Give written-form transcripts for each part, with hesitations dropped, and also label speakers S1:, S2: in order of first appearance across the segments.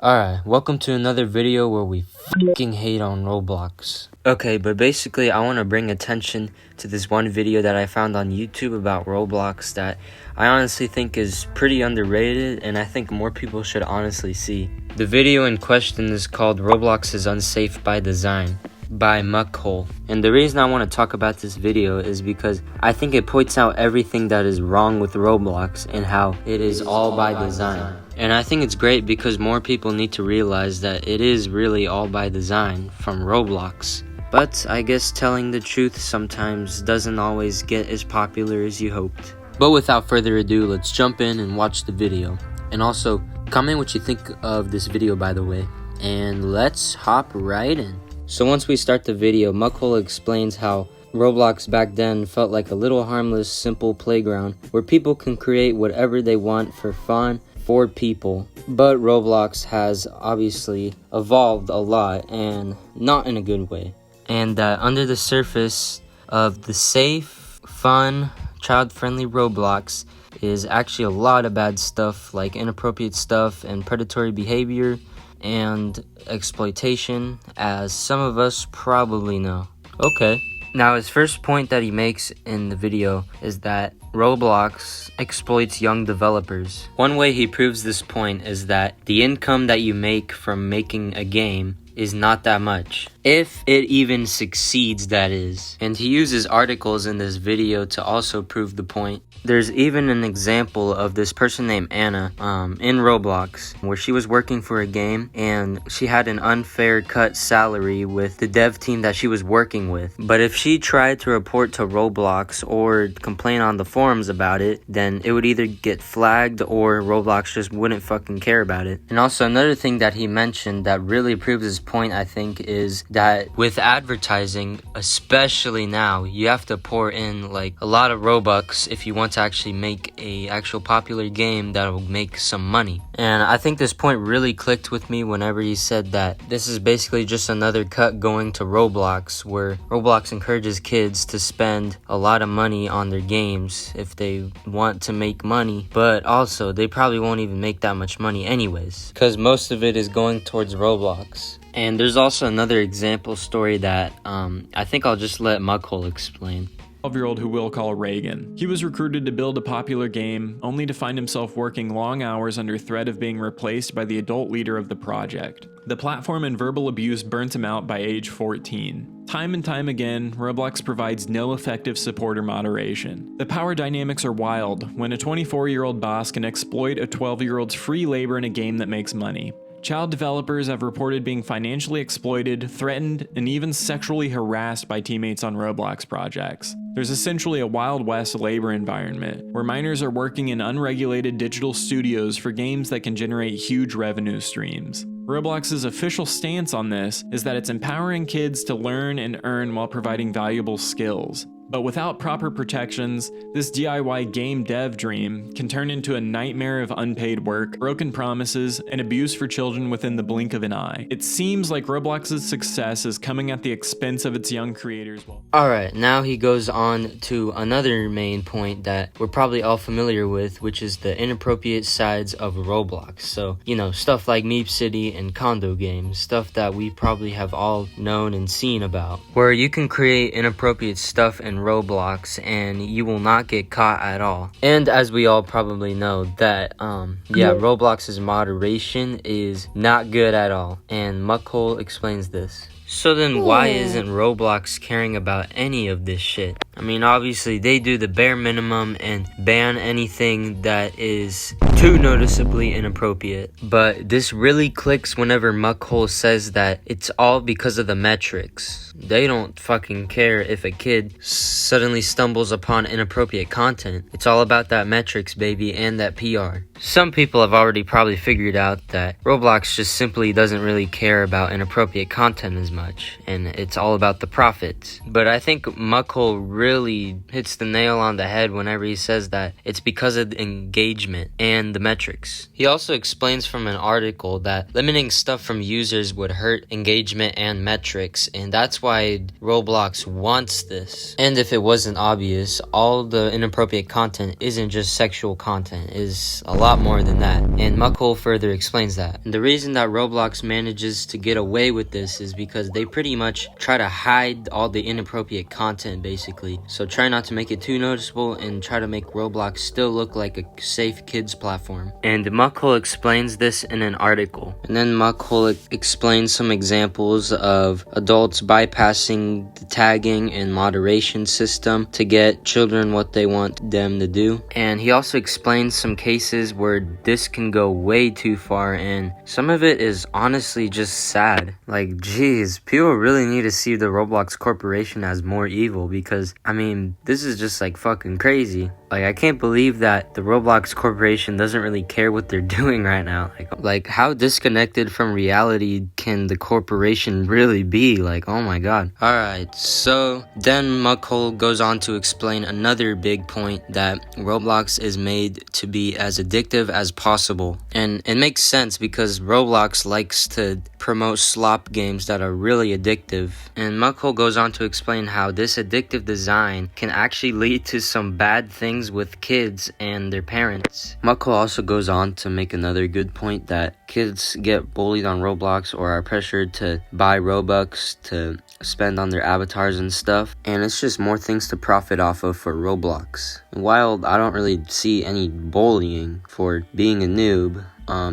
S1: Alright, welcome to another video where we fucking hate on Roblox. Okay, but basically I want to bring attention to this one video that I found on YouTube about Roblox that I honestly think is pretty underrated and I think more people should honestly see. The video in question is called Roblox is Unsafe by Design by Muckhole. And the reason I want to talk about this video is because I think it points out everything that is wrong with Roblox and how it is all by design. And I think it's great because more people need to realize that it is really all by design from Roblox. But I guess telling the truth sometimes doesn't always get as popular as you hoped. But without further ado, let's jump in and watch the video. And also, comment what you think of this video, by the way. And let's hop right in. So once we start the video, Muckhole explains how Roblox back then felt like a little harmless, simple playground where people can create whatever they want for fun for people. But Roblox has obviously evolved a lot and not in a good way. And that under the surface of the safe, fun, child-friendly Roblox is actually a lot of bad stuff like inappropriate stuff and predatory behavior and exploitation, as some of us probably know. Okay. Now his first point that he makes in the video is that Roblox exploits young developers. One way he proves this point is that the income that you make from making a game is not that much, if it even succeeds, that is. And he uses articles in this video to also prove the point. There's even an example of this person named Anna in Roblox where she was working for a game and she had an unfair cut salary with the dev team that she was working with. But if she tried to report to Roblox or complain on the forums about it, then it would either get flagged or Roblox just wouldn't fucking care about it. And also another thing that he mentioned that really proves his point, I think, is that with advertising, especially now, you have to pour in like a lot of Robux if you want to actually make a actual popular game that will make some money. And I think this point really clicked with me whenever he said that this is basically just another cut going to Roblox, where Roblox encourages kids to spend a lot of money on their games if they want to make money, but also they probably won't even make that much money anyways because most of it is going towards Roblox. And there's also another example story that I think I'll just let Muckhole explain.
S2: 12-year-old who we'll call Reagan. He was recruited to build a popular game, only to find himself working long hours under threat of being replaced by the adult leader of the project. The platform and verbal abuse burnt him out by age 14. Time and time again, Roblox provides no effective support or moderation. The power dynamics are wild when a 24-year-old boss can exploit a 12-year-old's free labor in a game that makes money. Child developers have reported being financially exploited, threatened, and even sexually harassed by teammates on Roblox projects. There's essentially a Wild West labor environment, where minors are working in unregulated digital studios for games that can generate huge revenue streams. Roblox's official stance on this is that it's empowering kids to learn and earn while providing valuable skills. But without proper protections, this DIY game dev dream can turn into a nightmare of unpaid work, broken promises, and abuse for children within the blink of an eye. It seems like Roblox's success is coming at the expense of its young creators.
S1: Alright, now he goes on to another main point that we're probably all familiar with, which is the inappropriate sides of Roblox. So, you know, stuff like Meep City and condo games, stuff that we probably have all known and seen about, where you can create inappropriate stuff in Roblox and you will not get caught at all. And as we all probably know that Roblox's moderation is not good at all, and Muckhole explains this. So then why isn't Roblox caring about any of this shit? I mean, obviously they do the bare minimum and ban anything that is too noticeably inappropriate. But this really clicks whenever Muckhole says that it's all because of the metrics. They don't fucking care if a kid suddenly stumbles upon inappropriate content. It's all about that metrics, baby, and that PR. Some people have already probably figured out that Roblox just simply doesn't really care about inappropriate content as much, and it's all about the profits. But I think Muckhole really hits the nail on the head whenever he says that it's because of the engagement. And and the metrics. He also explains from an article that limiting stuff from users would hurt engagement and metrics, and that's why Roblox wants this. And if it wasn't obvious, all the inappropriate content isn't just sexual content, is a lot more than that, and Muckhole further explains that. And the reason that Roblox manages to get away with this is because they pretty much try to hide all the inappropriate content basically. So try not to make it too noticeable and try to make Roblox still look like a safe kids platform. And Muckhole explains this in an article. And then Muckhole explains some examples of adults bypassing the tagging and moderation system to get children what they want them to do. And he also explains some cases where this can go way too far, and some of it is honestly just sad. Like, geez, people really need to see the Roblox Corporation as more evil, because I mean, this is just like fucking crazy. Like, I can't believe that the Roblox Corporation doesn't really care what they're doing right now. Like how disconnected from reality can the corporation really be? Like, oh my god. Alright, so then Muckhole goes on to explain another big point, that Roblox is made to be as addictive as possible. And it makes sense because Roblox likes to promote slop games that are really addictive. And Muckhole goes on to explain how this addictive design can actually lead to some bad things with kids and their parents. Muckhole also goes on to make another good point, that kids get bullied on Roblox or are pressured to buy Robux to spend on their avatars and stuff, and it's just more things to profit off of for Roblox. And while I don't really see any bullying for being a noob,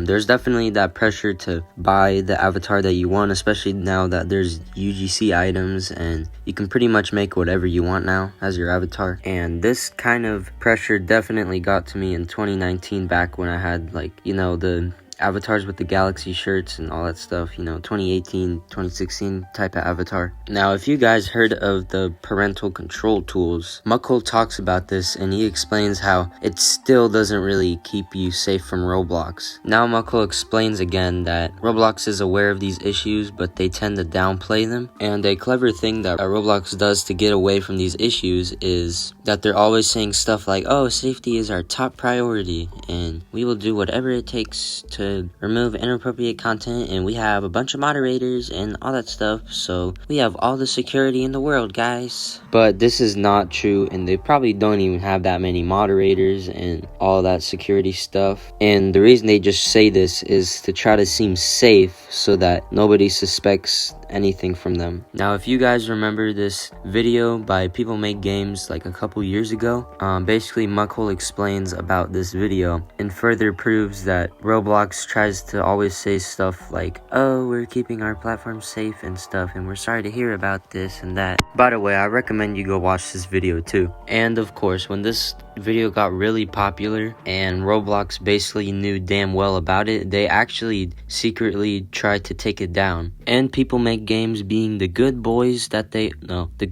S1: there's definitely that pressure to buy the avatar that you want, especially now that there's UGC items and you can pretty much make whatever you want now as your avatar. And this kind of pressure definitely got to me in 2019, back when I had, like, you know, the avatars with the galaxy shirts and all that stuff, you know, 2018, 2016 type of avatar. Now, if you guys heard of the parental control tools, Muckhole talks about this and he explains how it still doesn't really keep you safe from Roblox. Now Muckhole explains again that Roblox is aware of these issues, but they tend to downplay them. And a clever thing that Roblox does to get away from these issues is that they're always saying stuff like, oh, safety is our top priority and we will do whatever it takes to remove inappropriate content, and we have a bunch of moderators and all that stuff, so we have all the security in the world, guys. But this is not true, and they probably don't even have that many moderators and all that security stuff. And the reason they just say this is to try to seem safe so that nobody suspects anything from them. Now, if you guys remember this video by People Make Games like a couple years ago, basically Muckhole explains about this video and further proves that Roblox tries to always say stuff like, oh, we're keeping our platform safe and stuff, and we're sorry to hear about this and that. By the way, I recommend you go watch this video too. And of course, when this video got really popular and Roblox basically knew damn well about it, they actually secretly tried to take it down. And People Make Games, being the good boys that the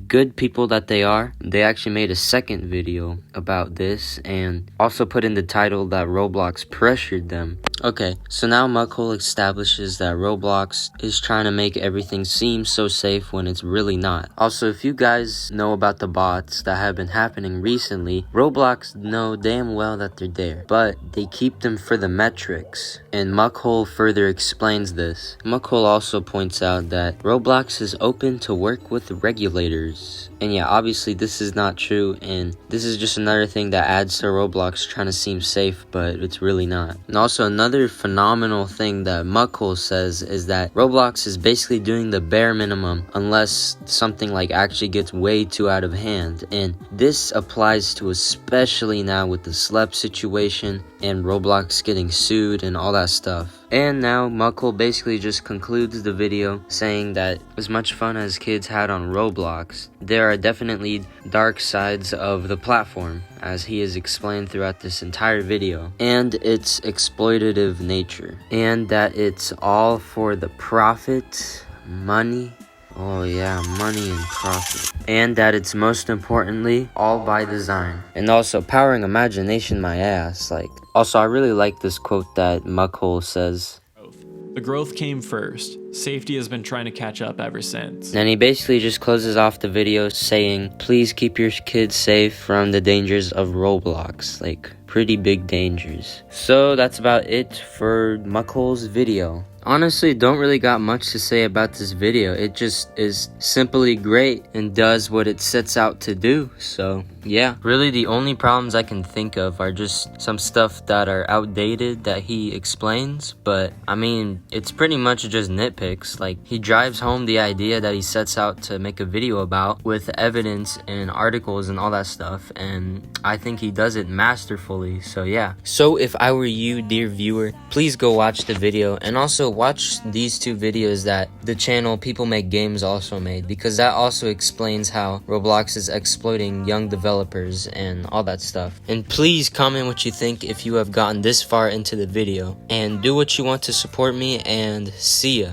S1: good people that they are, they actually made a second video about this and also put in the title that Roblox pressured them. Okay, so now Muckhole establishes that Roblox is trying to make everything seem so safe when it's really not. Also, if you guys know about the bots that have been happening recently, Roblox know damn well that they're there, but they keep them for the metrics. And Muckhole further explains this. Muckhole also points out that Roblox is open to work with regulators. And yeah, obviously this is not true, and this is just another thing that adds to Roblox trying to seem safe, but it's really not. And also another phenomenal thing that Muckhole says is that Roblox is basically doing the bare minimum unless something like actually gets way too out of hand. And this applies to especially now with the SLEP situation and Roblox getting sued and all that stuff. And now Muckhole basically just concludes the video saying that as much fun as kids had on Roblox, there are definitely dark sides of the platform, as he has explained throughout this entire video, and its exploitative nature, and that it's all for the profit, money. Oh yeah, money and profit. And that it's most importantly all by design. And also powering imagination my ass. Also, I really like this quote that Muckhole says.
S2: The growth came first. Safety has been trying to catch up ever since.
S1: And he basically just closes off the video saying, please keep your kids safe from the dangers of Roblox. Like, pretty big dangers. So that's about it for Muckhole's video. Honestly, don't really got much to say about this video. It just is simply great and does what it sets out to do. So yeah, really the only problems I can think of are just some stuff that are outdated that he explains. But I mean, it's pretty much just nitpicks. Like, he drives home the idea that he sets out to make a video about with evidence and articles and all that stuff, and I think he does it masterfully. So yeah, so if I were you, dear viewer, please go watch the video, and also watch these two videos that the channel People Make Games also made, because that also explains how Roblox is exploiting young developers and all that stuff. And please comment what you think if you have gotten this far into the video, and do what you want to support me, and see ya.